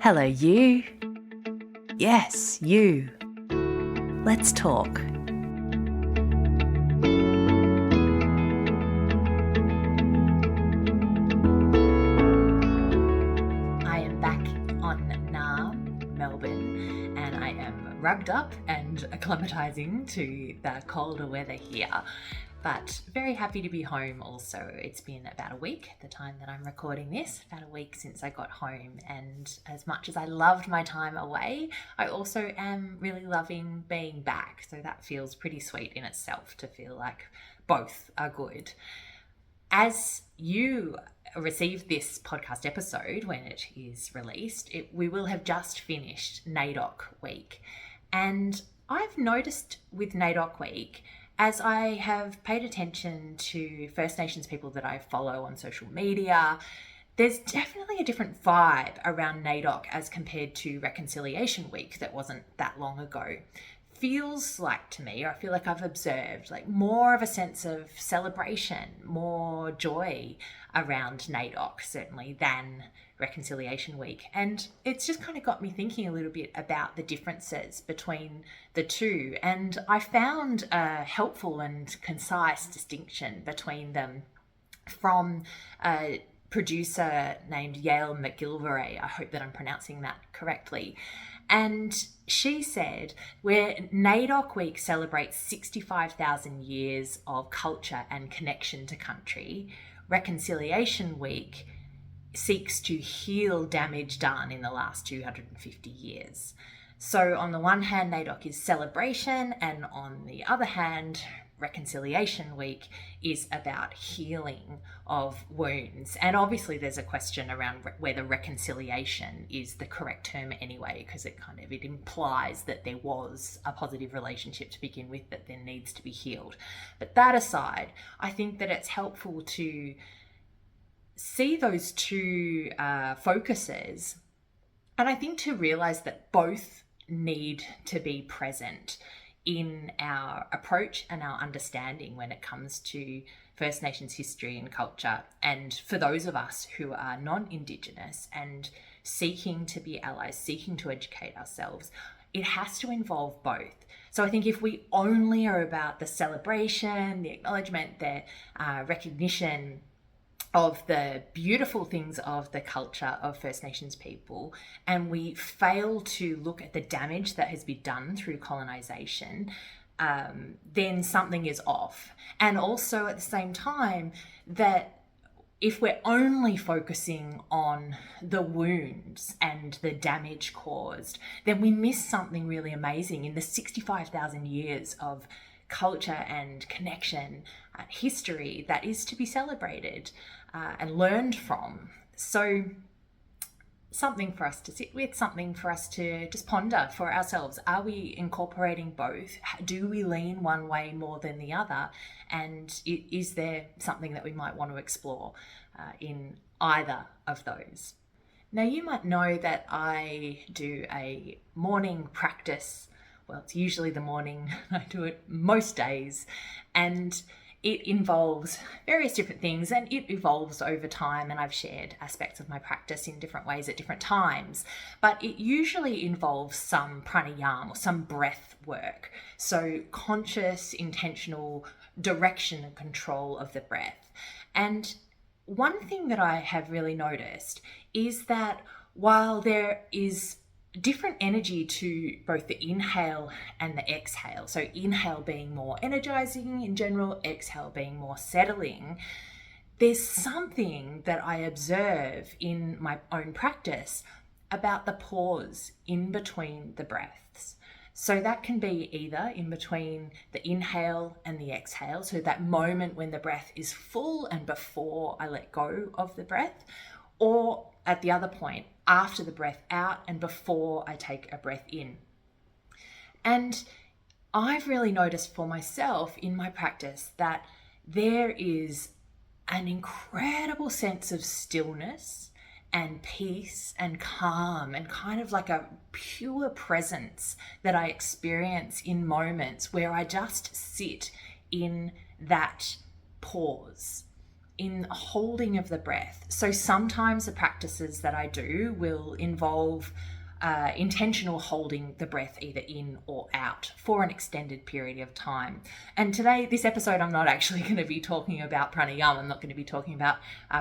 Hello, you. Yes, you. Let's talk. I am back on Melbourne, and I am rugged up and acclimatising to the colder weather here. But very happy to be home also. It's been about a week, the time that I'm recording this, about a week since I got home. And as much as I loved my time away, I also am really loving being back. So that feels pretty sweet in itself to feel like both are good. As you receive this podcast episode when it is released, we will have just finished NAIDOC week. And I've noticed with NAIDOC week, as I have paid attention to First Nations people that I follow on social media, there's definitely a different vibe around NAIDOC as compared to Reconciliation Week that wasn't that long ago. Feels like to me, or I feel like I've observed, like more of a sense of celebration, more joy around NAIDOC certainly than Reconciliation Week. And it's just kind of got me thinking a little bit about the differences between the two. And I found a helpful and concise distinction between them from a producer named Yael McGilvray. I hope that I'm pronouncing that correctly. And she said, where NAIDOC Week celebrates 65,000 years of culture and connection to country, Reconciliation Week seeks to heal damage done in the last 250 years. So on the one hand, NAIDOC is celebration, and on the other hand, Reconciliation Week is about healing of wounds. And obviously there's a question around whether reconciliation is the correct term anyway, because it implies that there was a positive relationship to begin with that then needs to be healed. But that aside, I think that it's helpful to see those two focuses, and I think to realize that both need to be present in our approach and our understanding when it comes to First Nations history and culture. And for those of us who are non-Indigenous and seeking to be allies, seeking to educate ourselves, it has to involve both. So I think if we only are about the celebration, the acknowledgement, the recognition of the beautiful things of the culture of First Nations people, and we fail to look at the damage that has been done through colonisation, then something is off. And also at the same time, that if we're only focusing on the wounds and the damage caused, then we miss something really amazing in the 65,000 years of culture and connection, history that is to be celebrated and learned from. So something for us to sit with, something for us to just ponder for ourselves. Are we incorporating both? Do we lean one way more than the other? And is there something that we might want to explore in either of those? Now, you might know that I do a morning practice. Well, it's usually the morning. I do it most days, and it involves various different things, and it evolves over time, and I've shared aspects of my practice in different ways at different times, but it usually involves some pranayama or some breath work. So conscious, intentional direction and control of the breath. And one thing that I have really noticed is that while there is different energy to both the inhale and the exhale, so inhale being more energizing in general, exhale being more settling, there's something that I observe in my own practice about the pause in between the breaths. So that can be either in between the inhale and the exhale, so that moment when the breath is full and before I let go of the breath, or at the other point, after the breath out and before I take a breath in. And I've really noticed for myself in my practice that there is an incredible sense of stillness and peace and calm and kind of like a pure presence that I experience in moments where I just sit in that pause, in holding of the breath. So sometimes the practices that I do will involve intentional holding the breath either in or out for an extended period of time. And today, this episode, I'm not actually going to be talking about pranayama. I'm not going to be talking about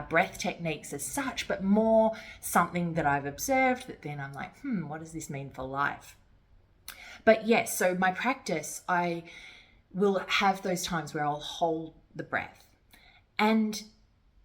breath techniques as such, but more something that I've observed that then I'm like, what does this mean for life? But yes, so my practice, I will have those times where I'll hold the breath. And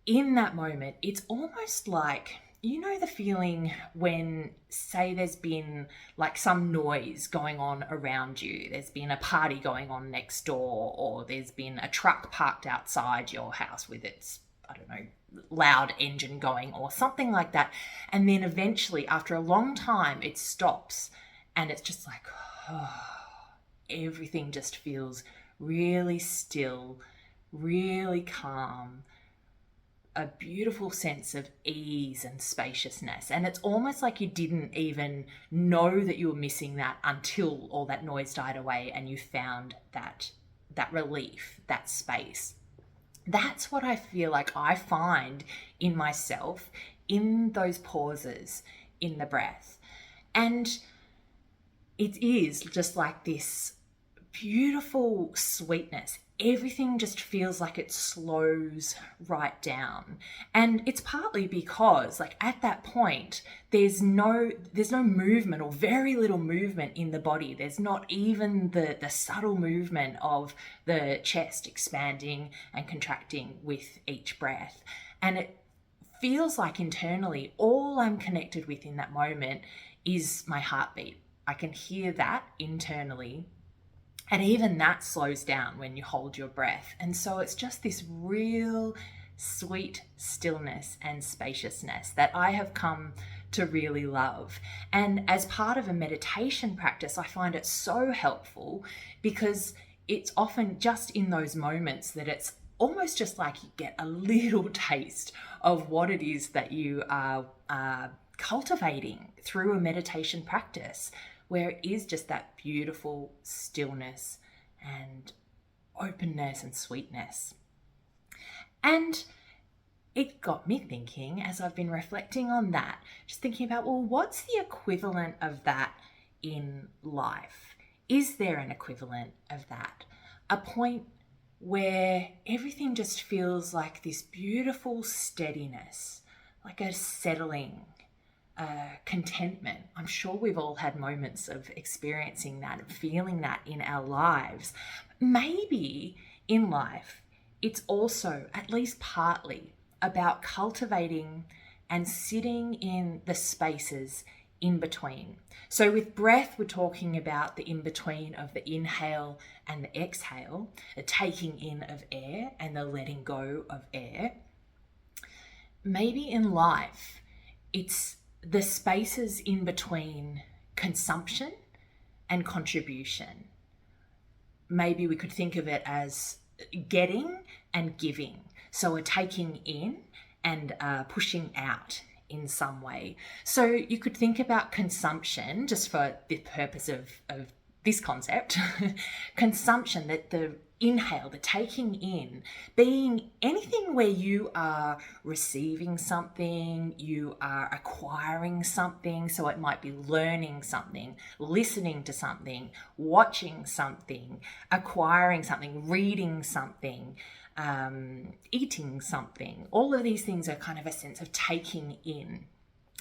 in that moment, it's almost like, you know, the feeling when, say, there's been like some noise going on around you. There's been a party going on next door, or there's been a truck parked outside your house with its, I don't know, loud engine going or something like that. And then eventually, after a long time, it stops and it's just like, everything just feels really still, really calm, a beautiful sense of ease and spaciousness. And it's almost like you didn't even know that you were missing that until all that noise died away and you found that relief, that space. That's what I feel like I find in myself in those pauses in the breath. And it is just like this beautiful sweetness. Everything just feels like it slows right down. And it's partly because, like, at that point, there's no movement, or very little movement in the body. There's not even the subtle movement of the chest expanding and contracting with each breath. And it feels like internally, all I'm connected with in that moment is my heartbeat. I can hear that internally. And even that slows down when you hold your breath. And so it's just this real sweet stillness and spaciousness that I have come to really love. And as part of a meditation practice, I find it so helpful because it's often just in those moments that it's almost just like you get a little taste of what it is that you are cultivating through a meditation practice, where it is just that beautiful stillness and openness and sweetness. And it got me thinking, as I've been reflecting on that, just thinking about, well, what's the equivalent of that in life? Is there an equivalent of that? A point where everything just feels like this beautiful steadiness, like a settling, contentment. I'm sure we've all had moments of experiencing that and feeling that in our lives. Maybe in life, it's also, at least partly, about cultivating and sitting in the spaces in between. So with breath, we're talking about the in-between of the inhale and the exhale, the taking in of air and the letting go of air. Maybe in life, it's the spaces in between consumption and contribution. Maybe we could think of it as getting and giving. So we're taking in and pushing out in some way. So you could think about consumption, just for the purpose of this concept, consumption, that the inhale, the taking in, being anything where you are receiving something, you are acquiring something. So it might be learning something, listening to something, watching something, acquiring something, reading something, eating something. All of these things are kind of a sense of taking in,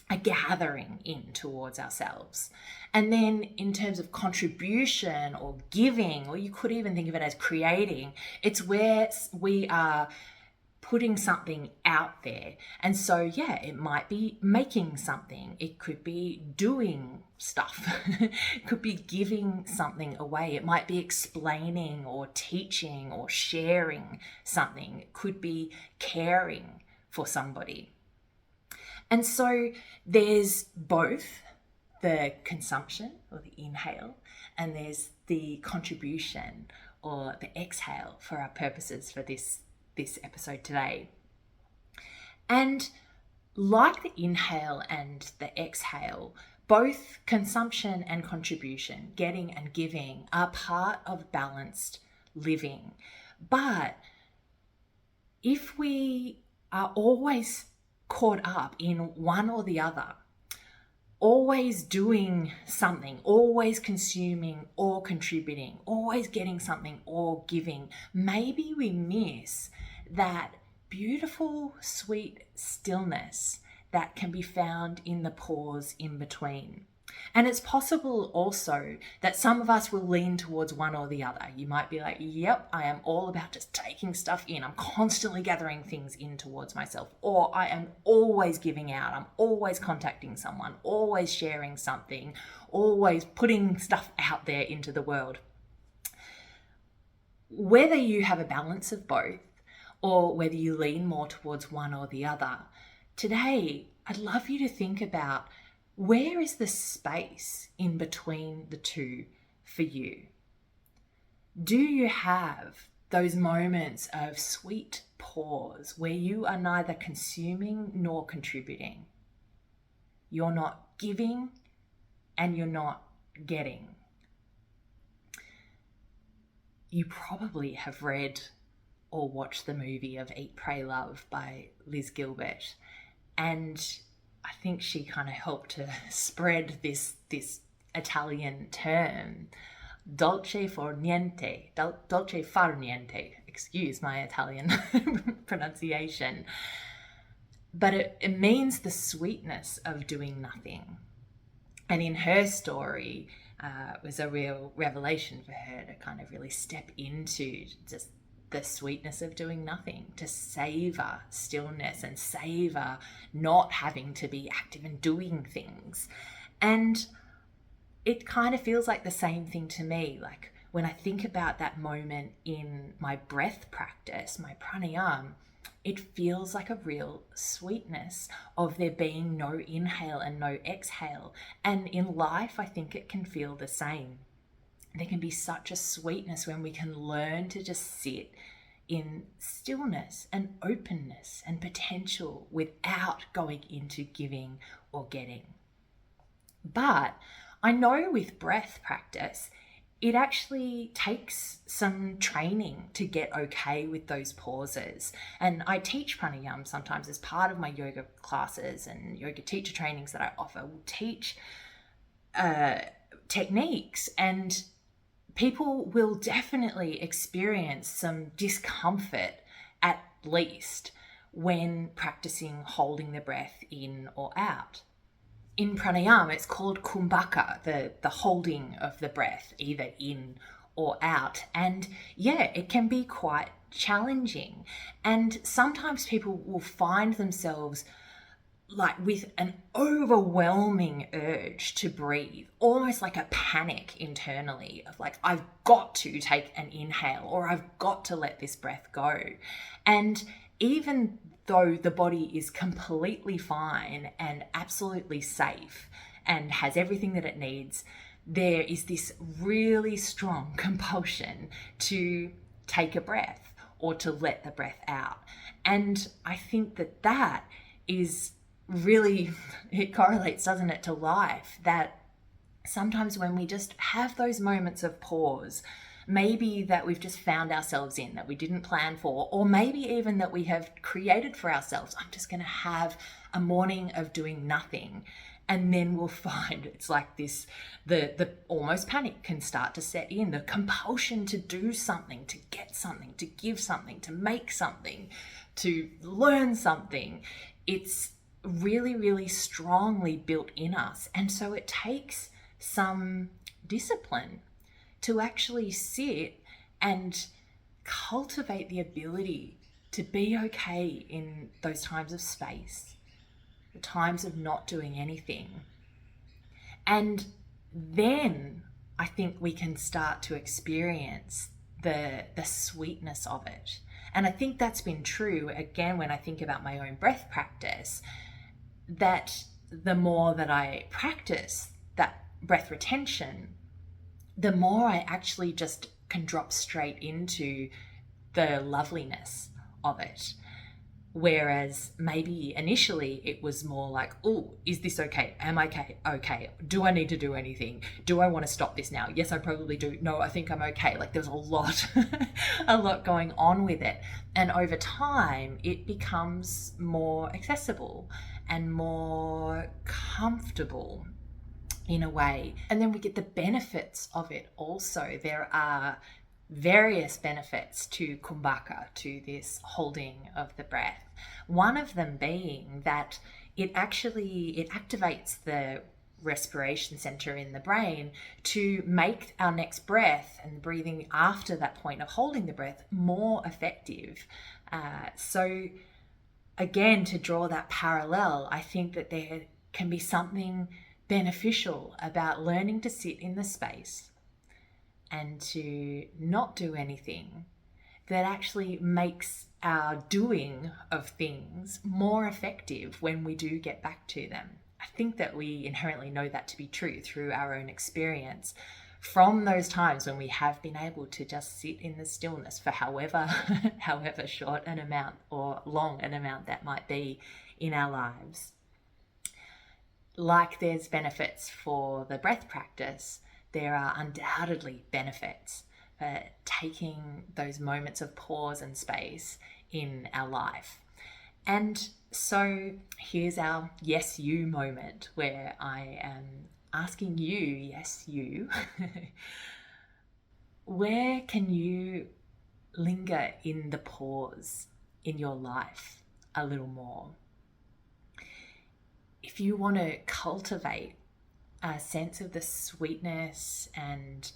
a gathering in towards ourselves. And then in terms of contribution or giving, or you could even think of it as creating, it's where we are putting something out there. And so, yeah, it might be making something. It could be doing stuff. It could be giving something away. It might be explaining or teaching or sharing something. It could be caring for somebody. And so there's both the consumption or the inhale, and there's the contribution or the exhale for our purposes for this episode today. And like the inhale and the exhale, both consumption and contribution, getting and giving, are part of balanced living. But if we are always caught up in one or the other, always doing something, always consuming or contributing, always getting something or giving, maybe we miss that beautiful, sweet stillness that can be found in the pause in between. And it's possible also that some of us will lean towards one or the other. You might be like, yep, I am all about just taking stuff in. I'm constantly gathering things in towards myself. Or I am always giving out. I'm always contacting someone, always sharing something, always putting stuff out there into the world. Whether you have a balance of both or whether you lean more towards one or the other, today I'd love you to think about, where is the space in between the two for you? Do you have those moments of sweet pause where you are neither consuming nor contributing? You're not giving and you're not getting. You probably have read or watched the movie of Eat, Pray, Love by Liz Gilbert, and I think she kind of helped to spread this Italian term, dolce far niente, excuse my Italian pronunciation. But it means the sweetness of doing nothing. And in her story, it was a real revelation for her to kind of really step into just the sweetness of doing nothing, to savor stillness and savor not having to be active and doing things. And it kind of feels like the same thing to me. Like when I think about that moment in my breath practice, my pranayama, it feels like a real sweetness of there being no inhale and no exhale. And in life, I think it can feel the same. There can be such a sweetness when we can learn to just sit in stillness and openness and potential without going into giving or getting. But I know with breath practice, it actually takes some training to get okay with those pauses. And I teach pranayama sometimes as part of my yoga classes and yoga teacher trainings that I offer. We'll teach techniques, and people will definitely experience some discomfort, at least, when practicing holding the breath in or out. In pranayama, it's called kumbhaka, the holding of the breath, either in or out. And yeah, it can be quite challenging. And sometimes people will find themselves like with an overwhelming urge to breathe, almost like a panic internally of like, I've got to take an inhale or I've got to let this breath go. And even though the body is completely fine and absolutely safe and has everything that it needs, there is this really strong compulsion to take a breath or to let the breath out. And I think that is really, it correlates, doesn't it, to life, that sometimes when we just have those moments of pause, maybe that we've just found ourselves in, that we didn't plan for, or maybe even that we have created for ourselves, I'm just going to have a morning of doing nothing. And then we'll find it's like this, the almost panic can start to set in, the compulsion to do something, to get something, to give something, to make something, to learn something. It's really, really strongly built in us. And so it takes some discipline to actually sit and cultivate the ability to be okay in those times of space, the times of not doing anything. And then I think we can start to experience the sweetness of it. And I think that's been true, again, when I think about my own breath practice, that the more that I practice that breath retention, the more I actually just can drop straight into the loveliness of it. Whereas maybe initially it was more like, oh, is this okay? Am I okay? Okay. Do I need to do anything? Do I want to stop this now? Yes, I probably do. No, I think I'm okay. Like there's a lot, a lot going on with it. And over time, it becomes more accessible and more comfortable in a way. And then we get the benefits of it also. There are various benefits to kumbhaka, to this holding of the breath. One of them being that it activates the respiration center in the brain to make our next breath and breathing after that point of holding the breath more effective. So again, to draw that parallel, I think that there can be something beneficial about learning to sit in the space and to not do anything that actually makes our doing of things more effective when we do get back to them. I think that we inherently know that to be true through our own experience from those times when we have been able to just sit in the stillness for however short an amount or long an amount that might be in our lives. Like there's benefits for the breath practice, there are undoubtedly benefits for taking those moments of pause and space in our life. And so here's our yes you moment, where I am asking you, yes you, where can you linger in the pause in your life a little more? If you want to cultivate a sense of the sweetness and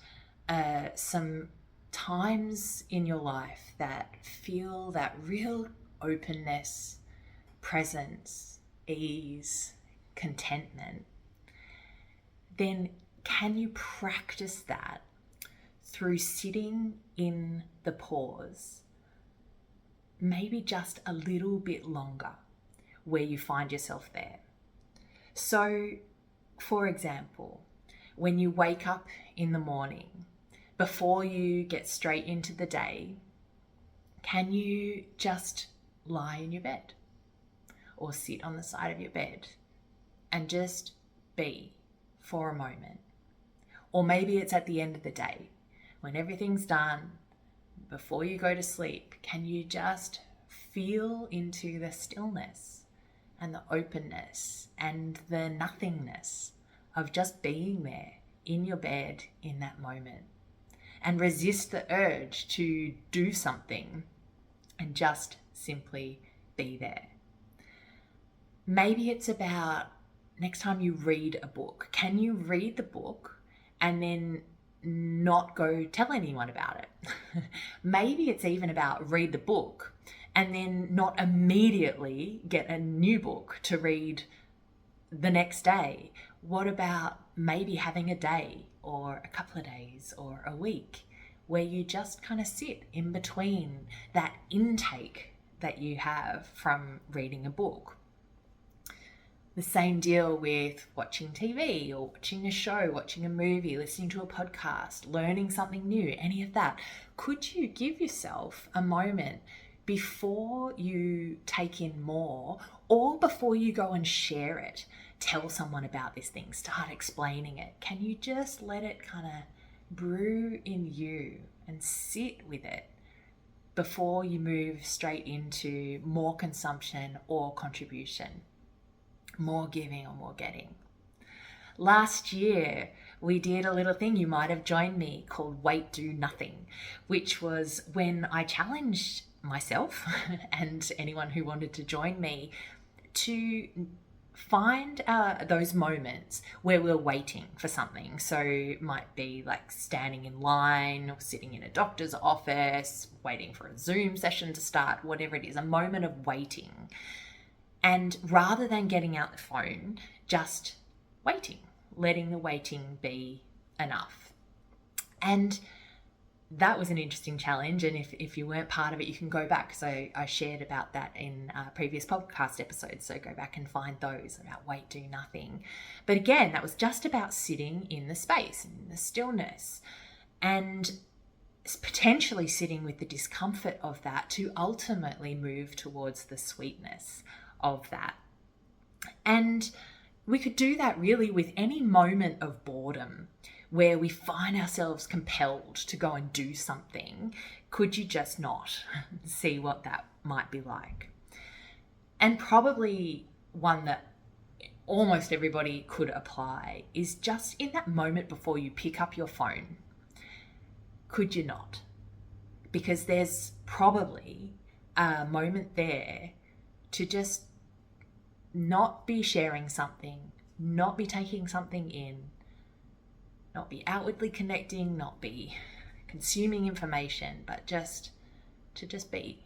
some times in your life that feel that real openness, presence, ease, contentment, then can you practice that through sitting in the pause, maybe just a little bit longer, where you find yourself there? So, for example, when you wake up in the morning, before you get straight into the day, can you just lie in your bed or sit on the side of your bed and just be for a moment? Or maybe it's at the end of the day, when everything's done, before you go to sleep, can you just feel into the stillness and the openness and the nothingness of just being there in your bed in that moment, and resist the urge to do something and just simply be there? Maybe it's about next time you read a book, can you read the book and then not go tell anyone about it? Maybe it's even about read the book and then not immediately get a new book to read the next day. What about maybe having a day or a couple of days or a week where you just kind of sit in between that intake that you have from reading a book? The same deal with watching TV or watching a show, watching a movie, listening to a podcast, learning something new, any of that. Could you give yourself a moment before you take in more, or before you go and share it, tell someone about this thing, start explaining it? Can you just let it kind of brew in you and sit with it before you move straight into more consumption or contribution, more giving or more getting? Last year, we did a little thing, you might have joined me, called Wait, Do Nothing, which was when I challenged myself and anyone who wanted to join me to find those moments where we're waiting for something. So it might be like standing in line or sitting in a doctor's office, waiting for a Zoom session to start, whatever it is, a moment of waiting. And rather than getting out the phone, just waiting, letting the waiting be enough. And that was an interesting challenge. And if you weren't part of it, you can go back. So I shared about that in previous podcast episodes. So go back and find those about wait, do nothing. But again, that was just about sitting in the space, in the stillness. And potentially sitting with the discomfort of that to ultimately move towards the sweetness of that. And we could do that really with any moment of boredom where we find ourselves compelled to go and do something. Could you just not see what that might be like? And probably one that almost everybody could apply is just in that moment before you pick up your phone. Could you not? Because there's probably a moment there to just not be sharing something, not be taking something in, not be outwardly connecting, not be consuming information, but just be.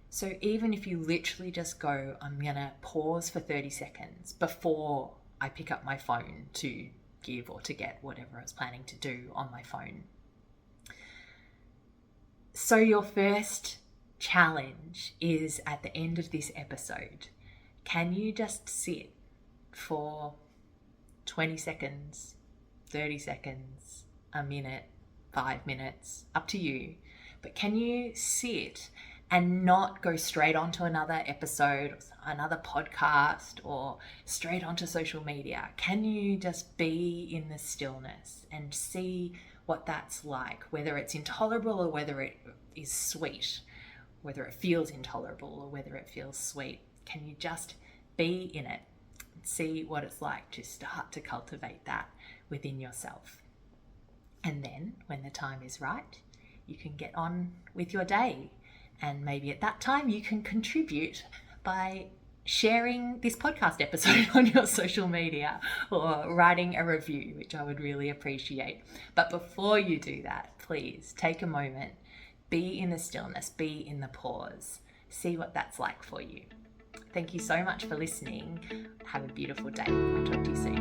So even if you literally just go, I'm going to pause for 30 seconds before I pick up my phone to give or to get whatever I was planning to do on my phone. So your first challenge is at the end of this episode. Can you just sit for 20 seconds, 30 seconds, a minute, 5 minutes, up to you. But can you sit and not go straight onto another episode, another podcast, or straight onto social media? Can you just be in the stillness and see what that's like, whether it's intolerable or whether it is sweet, whether it feels intolerable or whether it feels sweet? Can you just be in it and see what it's like to start to cultivate that within yourself? And then when the time is right, you can get on with your day. And maybe at that time you can contribute by sharing this podcast episode on your social media or writing a review, which I would really appreciate. But before you do that, please take a moment, be in the stillness, be in the pause, see what that's like for you. Thank you so much for listening. Have a beautiful day. I'll talk to you soon.